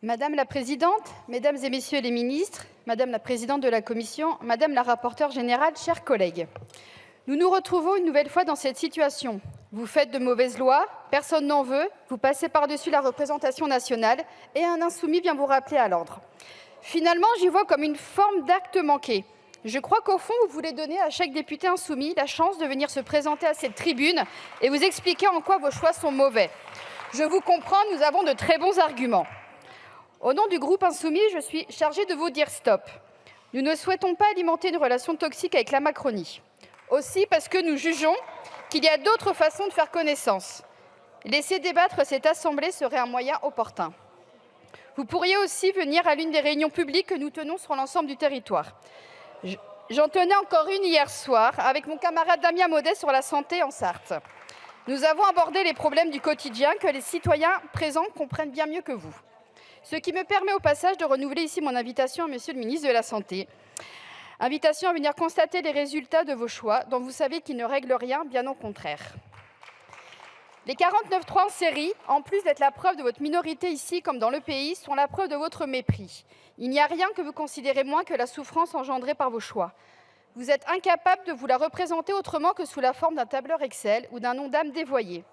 Madame la présidente, mesdames et messieurs les ministres, madame la présidente de la commission, madame la rapporteure générale, chers collègues, nous nous retrouvons une nouvelle fois dans cette situation. Vous faites de mauvaises lois, personne n'en veut, vous passez par-dessus la représentation nationale et un insoumis vient vous rappeler à l'ordre. Finalement, j'y vois comme une forme d'acte manqué. Je crois qu'au fond, vous voulez donner à chaque député insoumis la chance de venir se présenter à cette tribune et vous expliquer en quoi vos choix sont mauvais. Je vous comprends, nous avons de très bons arguments. Au nom du groupe insoumis, je suis chargée de vous dire stop. Nous ne souhaitons pas alimenter une relation toxique avec la Macronie. Aussi parce que nous jugeons qu'il y a d'autres façons de faire connaissance. Laisser débattre cette assemblée serait un moyen opportun. Vous pourriez aussi venir à l'une des réunions publiques que nous tenons sur l'ensemble du territoire. J'en tenais encore une hier soir avec mon camarade Damien Maudet sur la santé en Sarthe. Nous avons abordé les problèmes du quotidien que les citoyens présents comprennent bien mieux que vous. Ce qui me permet au passage de renouveler ici mon invitation à Monsieur le ministre de la Santé. Invitation à venir constater les résultats de vos choix, dont vous savez qu'ils ne règlent rien, bien au contraire. Les 49.3 en série, en plus d'être la preuve de votre minorité ici comme dans le pays, sont la preuve de votre mépris. Il n'y a rien que vous considérez moins que la souffrance engendrée par vos choix. Vous êtes incapable de vous la représenter autrement que sous la forme d'un tableur Excel ou d'un nom d'âme dévoyé.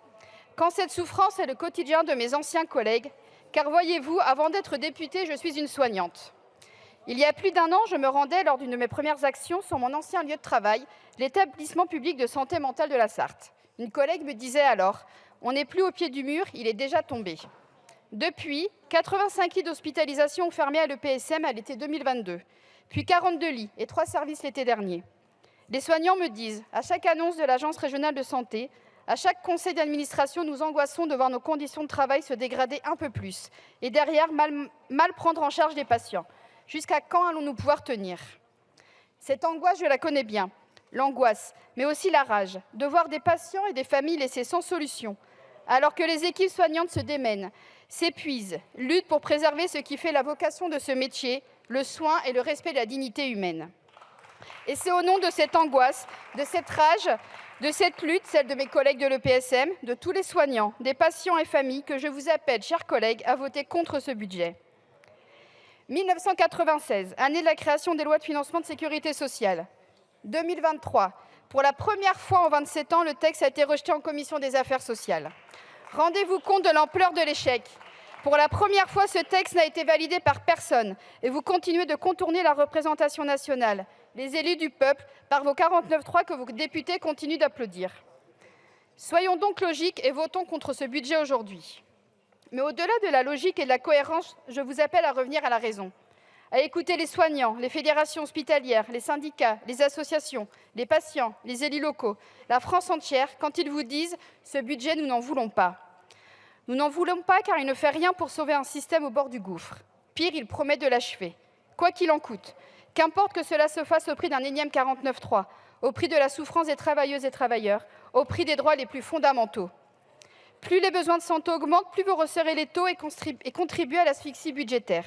Quand cette souffrance est le quotidien de mes anciens collègues, car voyez-vous, avant d'être députée, je suis une soignante. Il y a plus d'un an, je me rendais lors d'une de mes premières actions sur mon ancien lieu de travail, l'établissement public de santé mentale de la Sarthe. Une collègue me disait alors « On n'est plus au pied du mur, il est déjà tombé ». Depuis, 85 lits d'hospitalisation ont fermé à l'EPSM à l'été 2022, puis 42 lits et 3 services l'été dernier. Les soignants me disent, à chaque annonce de l'Agence régionale de santé, à chaque conseil d'administration, nous angoissons de voir nos conditions de travail se dégrader un peu plus et derrière, mal prendre en charge les patients. Jusqu'à quand allons-nous pouvoir tenir? Cette angoisse, je la connais bien. L'angoisse, mais aussi la rage, de voir des patients et des familles laissés sans solution, alors que les équipes soignantes se démènent, s'épuisent, luttent pour préserver ce qui fait la vocation de ce métier, le soin et le respect de la dignité humaine. Et c'est au nom de cette angoisse, de cette rage, de cette lutte, celle de mes collègues de l'EPSM, de tous les soignants, des patients et familles, que je vous appelle, chers collègues, à voter contre ce budget. 1996, année de la création des lois de financement de sécurité sociale. 2023, pour la première fois en 27 ans, le texte a été rejeté en commission des affaires sociales. Rendez-vous compte de l'ampleur de l'échec. Pour la première fois, ce texte n'a été validé par personne et vous continuez de contourner la représentation nationale, les élus du peuple, par vos 49.3 que vos députés continuent d'applaudir. Soyons donc logiques et votons contre ce budget aujourd'hui. Mais au-delà de la logique et de la cohérence, je vous appelle à revenir à la raison, à écouter les soignants, les fédérations hospitalières, les syndicats, les associations, les patients, les élus locaux, la France entière, quand ils vous disent « ce budget, nous n'en voulons pas ». Nous n'en voulons pas car il ne fait rien pour sauver un système au bord du gouffre. Pire, il promet de l'achever, quoi qu'il en coûte. Qu'importe que cela se fasse au prix d'un énième 49.3, au prix de la souffrance des travailleuses et travailleurs, au prix des droits les plus fondamentaux. Plus les besoins de santé augmentent, plus vous resserrez les taux et contribuez à l'asphyxie budgétaire.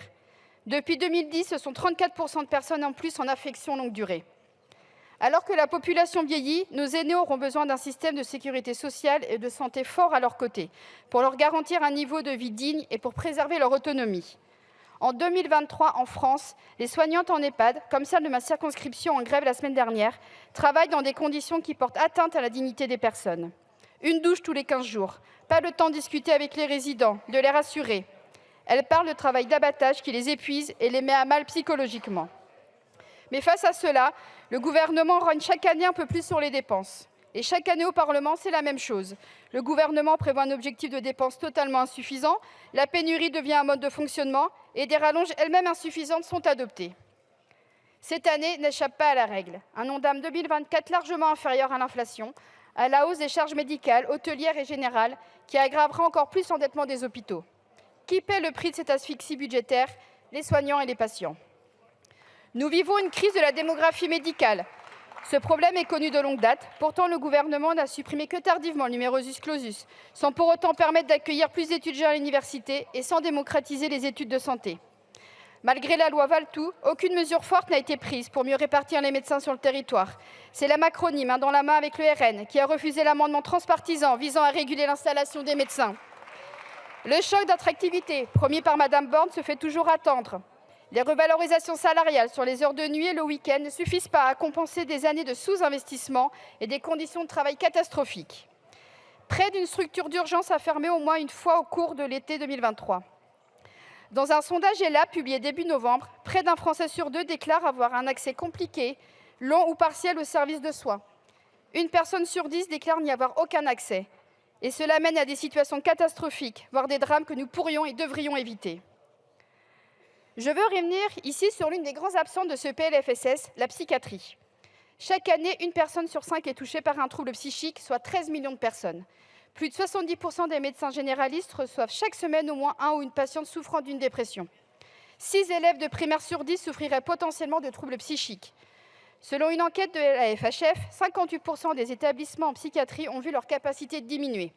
Depuis 2010, ce sont 34% de personnes en plus en affection longue durée. Alors que la population vieillit, nos aînés auront besoin d'un système de sécurité sociale et de santé fort à leur côté, pour leur garantir un niveau de vie digne et pour préserver leur autonomie. En 2023, en France, les soignantes en EHPAD, comme celle de ma circonscription en grève la semaine dernière, travaillent dans des conditions qui portent atteinte à la dignité des personnes. Une douche tous les 15 jours, pas le temps de discuter avec les résidents, de les rassurer. Elles parlent de travail d'abattage qui les épuise et les met à mal psychologiquement. Mais face à cela, le gouvernement rogne chaque année un peu plus sur les dépenses. Et chaque année au Parlement, c'est la même chose. Le gouvernement prévoit un objectif de dépenses totalement insuffisant, la pénurie devient un mode de fonctionnement et des rallonges elles-mêmes insuffisantes sont adoptées. Cette année n'échappe pas à la règle. Un Ondam 2024 largement inférieur à l'inflation, à la hausse des charges médicales, hôtelières et générales, qui aggravera encore plus l'endettement des hôpitaux. Qui paie le prix de cette asphyxie budgétaire? Les soignants et les patients. Nous vivons une crise de la démographie médicale. Ce problème est connu de longue date. Pourtant, le gouvernement n'a supprimé que tardivement le numerus clausus, sans pour autant permettre d'accueillir plus d'étudiants à l'université et sans démocratiser les études de santé. Malgré la loi Valtou, aucune mesure forte n'a été prise pour mieux répartir les médecins sur le territoire. C'est la Macronie, main dans la main avec le RN, qui a refusé l'amendement transpartisan visant à réguler l'installation des médecins. Le choc d'attractivité, promis par Mme Borne, se fait toujours attendre. Les revalorisations salariales sur les heures de nuit et le week-end ne suffisent pas à compenser des années de sous-investissement et des conditions de travail catastrophiques. Près d'une structure d'urgence a fermé au moins une fois au cours de l'été 2023. Dans un sondage ELAB publié début novembre, près d'un Français sur deux déclare avoir un accès compliqué, long ou partiel aux services de soins. Une personne sur 10 déclare n'y avoir aucun accès. Et cela mène à des situations catastrophiques, voire des drames que nous pourrions et devrions éviter. Je veux revenir ici sur l'une des grands absents de ce PLFSS, la psychiatrie. Chaque année, une personne sur 5 est touchée par un trouble psychique, soit 13 millions de personnes. Plus de 70% des médecins généralistes reçoivent chaque semaine au moins un ou une patiente souffrant d'une dépression. 6 élèves de primaire sur 10 souffriraient potentiellement de troubles psychiques. Selon une enquête de la FHF, 58% des établissements en psychiatrie ont vu leur capacité diminuer.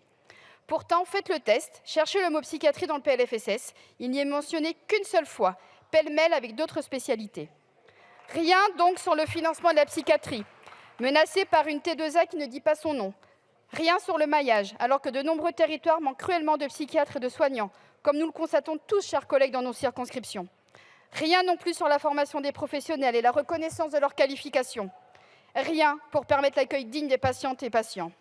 Pourtant, faites le test, cherchez le mot psychiatrie dans le PLFSS, il n'y est mentionné qu'une seule fois, pêle-mêle avec d'autres spécialités. Rien donc sur le financement de la psychiatrie, menacée par une T2A qui ne dit pas son nom. Rien sur le maillage, alors que de nombreux territoires manquent cruellement de psychiatres et de soignants, comme nous le constatons tous, chers collègues, dans nos circonscriptions. Rien non plus sur la formation des professionnels et la reconnaissance de leurs qualifications. Rien pour permettre l'accueil digne des patientes et patients.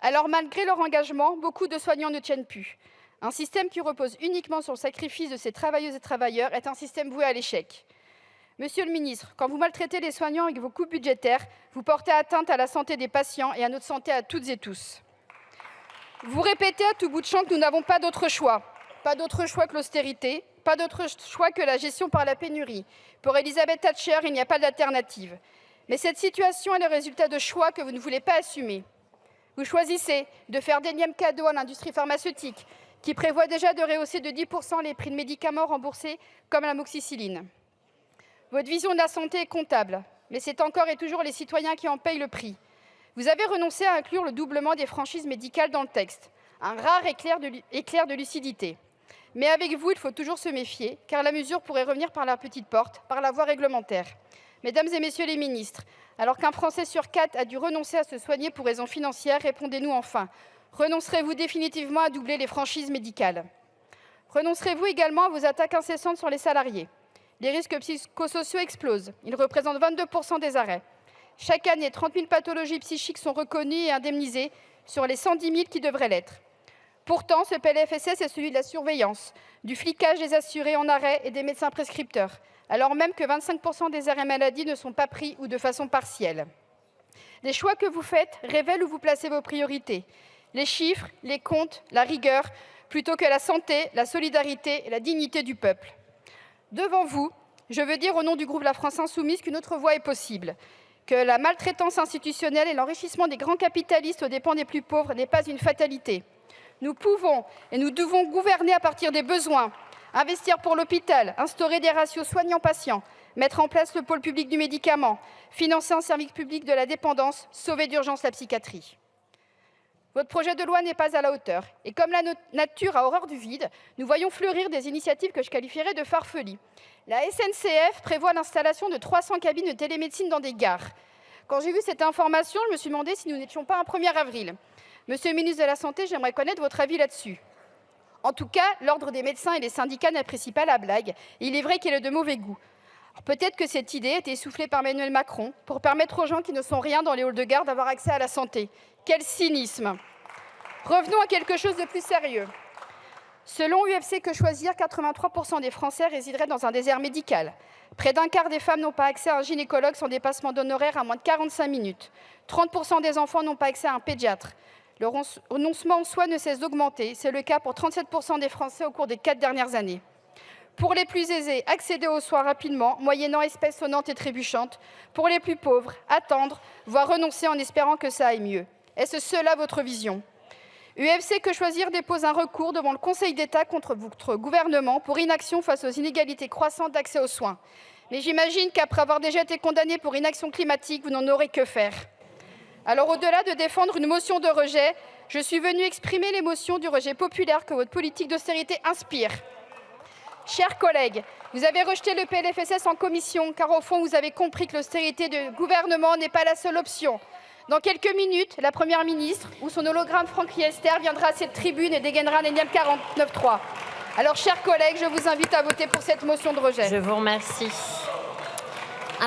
Alors, malgré leur engagement, beaucoup de soignants ne tiennent plus. Un système qui repose uniquement sur le sacrifice de ces travailleuses et travailleurs est un système voué à l'échec. Monsieur le ministre, quand vous maltraitez les soignants avec vos coupes budgétaires, vous portez atteinte à la santé des patients et à notre santé à toutes et tous. Vous répétez à tout bout de champ que nous n'avons pas d'autre choix. Pas d'autre choix que l'austérité, pas d'autre choix que la gestion par la pénurie. Pour Elisabeth Thatcher, il n'y a pas d'alternative. Mais cette situation est le résultat de choix que vous ne voulez pas assumer. Vous choisissez de faire d'énièmes cadeaux à l'industrie pharmaceutique, qui prévoit déjà de rehausser de 10% les prix de médicaments remboursés, comme l'amoxicilline. Votre vision de la santé est comptable, mais c'est encore et toujours les citoyens qui en payent le prix. Vous avez renoncé à inclure le doublement des franchises médicales dans le texte, un rare éclair de lucidité. Mais avec vous, il faut toujours se méfier, car la mesure pourrait revenir par la petite porte, par la voie réglementaire. Mesdames et messieurs les ministres, alors qu'un Français sur 4 a dû renoncer à se soigner pour raisons financières, répondez-nous enfin. Renoncerez-vous définitivement à doubler les franchises médicales? Renoncerez-vous également à vos attaques incessantes sur les salariés? Les risques psychosociaux explosent. Ils représentent 22% des arrêts. Chaque année, 30 000 pathologies psychiques sont reconnues et indemnisées sur les 110 000 qui devraient l'être. Pourtant, ce PLFSS est celui de la surveillance, du flicage des assurés en arrêt et des médecins prescripteurs, alors même que 25% des arrêts maladie ne sont pas pris ou de façon partielle. Les choix que vous faites révèlent où vous placez vos priorités. Les chiffres, les comptes, la rigueur, plutôt que la santé, la solidarité et la dignité du peuple. Devant vous, je veux dire au nom du groupe La France Insoumise qu'une autre voie est possible, que la maltraitance institutionnelle et l'enrichissement des grands capitalistes aux dépens des plus pauvres n'est pas une fatalité. Nous pouvons et nous devons gouverner à partir des besoins, investir pour l'hôpital, instaurer des ratios soignants-patients, mettre en place le pôle public du médicament, financer un service public de la dépendance, sauver d'urgence la psychiatrie. Votre projet de loi n'est pas à la hauteur. Et comme la nature a horreur du vide, nous voyons fleurir des initiatives que je qualifierais de farfelues. La SNCF prévoit l'installation de 300 cabines de télémédecine dans des gares. Quand j'ai vu cette information, je me suis demandé si nous n'étions pas un 1er avril. Monsieur le ministre de la Santé, j'aimerais connaître votre avis là-dessus. En tout cas, l'Ordre des médecins et les syndicats n'apprécient pas la blague. Et il est vrai qu'elle est de mauvais goût. Peut-être que cette idée a été soufflée par Emmanuel Macron pour permettre aux gens qui ne sont rien dans les halls de gare d'avoir accès à la santé. Quel cynisme! Revenons à quelque chose de plus sérieux. Selon UFC Que Choisir, 83% des Français résideraient dans un désert médical. Près d'un quart des femmes n'ont pas accès à un gynécologue sans dépassement d'honoraires à moins de 45 minutes. 30% des enfants n'ont pas accès à un pédiatre. Le renoncement en soi ne cesse d'augmenter. C'est le cas pour 37% des Français au cours des 4 dernières années. Pour les plus aisés, accéder aux soins rapidement, moyennant espèces sonnantes et trébuchantes. Pour les plus pauvres, attendre, voire renoncer en espérant que ça aille mieux. Est-ce cela votre vision? UFC Que Choisir dépose un recours devant le Conseil d'État contre votre gouvernement pour inaction face aux inégalités croissantes d'accès aux soins. Mais j'imagine qu'après avoir déjà été condamné pour inaction climatique, vous n'en aurez que faire. Alors, au-delà de défendre une motion de rejet, je suis venue exprimer l'émotion du rejet populaire que votre politique d'austérité inspire. Chers collègues, vous avez rejeté le PLFSS en commission, car au fond, vous avez compris que l'austérité du gouvernement n'est pas la seule option. Dans quelques minutes, la Première ministre ou son hologramme Franck Riester viendra à cette tribune et dégainera un énième 49.3. Alors, chers collègues, je vous invite à voter pour cette motion de rejet. Je vous remercie.